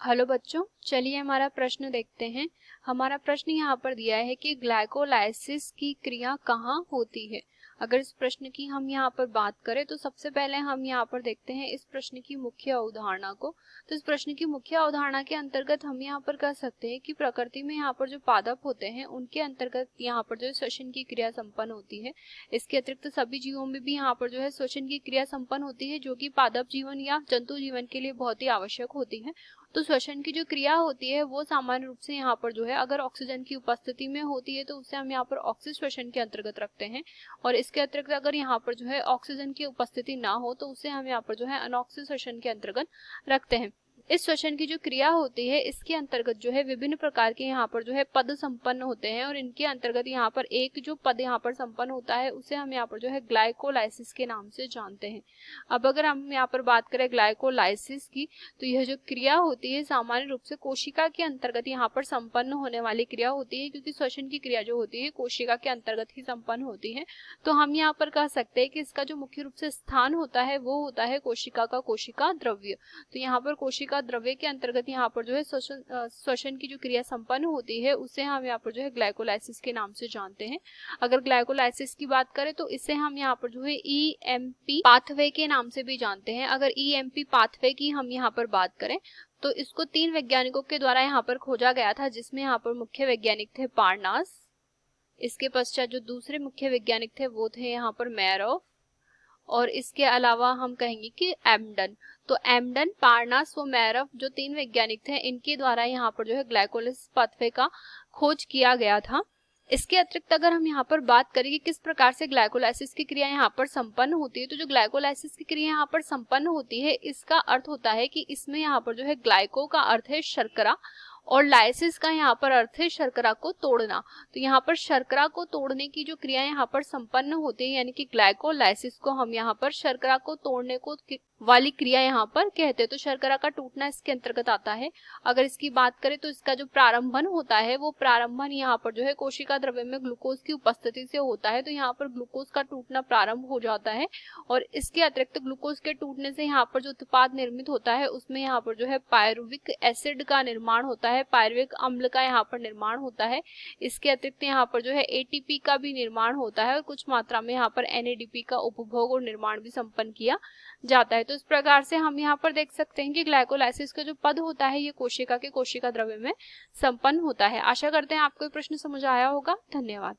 Hello बच्चों, चलिए हमारा प्रश्न देखते हैं। हमारा प्रश्न यहाँ पर दिया है कि ग्लाइकोलाइसिस की क्रिया कहाँ होती है। अगर इस प्रश्न की हम यहाँ पर बात करें तो सबसे पहले हम यहाँ पर देखते हैं इस प्रश्न की मुख्य अवधारणा को। तो इस प्रश्न की मुख्य अवधारणा के अंतर्गत हम यहाँ पर कह सकते हैं कि प्रकृति में यहाँ पर जो पादप होते हैं उनके अंतर्गत यहाँ पर जो श्वसन की क्रिया संपन्न होती है। इसके अतिरिक्त सभी जीवों में भी यहाँ पर जो है श्वसन की क्रिया संपन्न होती है, जो कि पादप जीवन या जंतु जीवन के लिए बहुत ही आवश्यक होती है। तो श्वसन की जो क्रिया होती है वो सामान्य रूप से यहाँ पर जो है अगर ऑक्सीजन की उपस्थिति में होती है तो उसे हम यहाँ पर ऑक्सीश्वसन के अंतर्गत रखते हैं, और इसके अतिरिक्त अगर यहाँ पर जो है ऑक्सीजन की उपस्थिति ना हो तो उसे हम यहाँ पर जो है अनऑक्सीश्वसन के अंतर्गत रखते हैं। इस श्वसन की जो क्रिया होती है इसके अंतर्गत जो है विभिन्न प्रकार के यहाँ पर जो है पद संपन्न होते हैं, और इनके अंतर्गत यहाँ पर एक जो पद यहाँ पर संपन्न होता है उसे हम यहाँ पर जो है ग्लाइकोलाइसिस के नाम से जानते हैं। अब अगर हम यहाँ पर बात करें ग्लाइकोलाइसिस की, तो यह जो क्रिया होती है सामान्य रूप से कोशिका के अंतर्गत यहाँ पर संपन्न होने वाली क्रिया होती है, क्योंकि श्वसन की क्रिया जो होती है कोशिका के अंतर्गत ही संपन्न होती है। तो हम यहाँ पर कह सकते हैं कि इसका जो मुख्य रूप से स्थान होता है वो होता है कोशिका का कोशिका द्रव्य। तो यहाँ पर कोशिका द्रव्य के अंतर्गत यहाँ पर जो है श्वसन की जो क्रिया संपन्न होती है उसे हम यहाँ पर जो है ग्लाइकोलाइसिस के नाम से जानते हैं। अगर ग्लाइकोलाइसिस की बात करें तो इसे हम यहाँ पर जो है ईएमपी पाथवे के नाम से भी जानते हैं। अगर ईएमपी पाथवे की हम यहाँ पर बात करें तो इसको 3 वैज्ञानिकों के द्वारा यहाँ पर खोजा गया था, जिसमें यहाँ पर मुख्य वैज्ञानिक थे पार्नास। इसके पश्चात जो दूसरे मुख्य वैज्ञानिक थे वो थे यहाँ पर मेयरॉफ, और इसके अलावा हम कहेंगे कि एम्डन। तो एम्डन, पार्नास व मेयरॉफ जो 3 वैज्ञानिक थे इनके द्वारा यहाँ पर जो है ग्लाइकोलाइसिस पाथवे का खोज किया गया था। इसके अतिरिक्त अगर हम यहाँ पर बात करें कि किस प्रकार से ग्लाइकोलाइसिस की क्रिया यहाँ पर संपन्न होती है, तो जो ग्लाइकोलाइसिस की क्रिया यहाँ पर संपन्न होती है इसका अर्थ होता है कि इसमें यहाँ पर जो है ग्लाइको का अर्थ है शर्करा और लाइसिस का यहाँ पर अर्थ है शर्करा को तोड़ना। तो यहाँ पर शर्करा को तोड़ने की जो क्रिया यहाँ पर संपन्न होती है, यानी कि ग्लाइकोलाइसिस को हम यहाँ पर शर्करा को तोड़ने को वाली क्रिया यहाँ पर कहते हैं। तो शर्करा का टूटना इसके अंतर्गत आता है। अगर इसकी बात करें तो इसका जो प्रारंभन होता है वो प्रारंभन यहाँ पर जो है कोशिका द्रव्य में ग्लूकोज की उपस्थिति से होता है। तो यहाँ पर ग्लूकोज का टूटना प्रारंभ हो जाता है, और इसके अतिरिक्त ग्लूकोज के टूटने से यहाँ पर जो उत्पाद निर्मित होता है उसमें यहाँ पर जो है पायरुविक एसिड का निर्माण होता है, पायरुविक अम्ल का यहाँ पर निर्माण होता है। इसके अतिरिक्त यहाँ पर जो है एटीपी का भी निर्माण होता है, और कुछ मात्रा में यहाँ पर एनएडीपी का उपभोग और निर्माण भी संपन्न किया जाता है। तो इस प्रकार से हम यहाँ पर देख सकते हैं कि ग्लाइकोलाइसिस का जो पद होता है ये कोशिका के कोशिका द्रव्य में संपन्न होता है। आशा करते हैं आपको ये प्रश्न समझ आया होगा। धन्यवाद।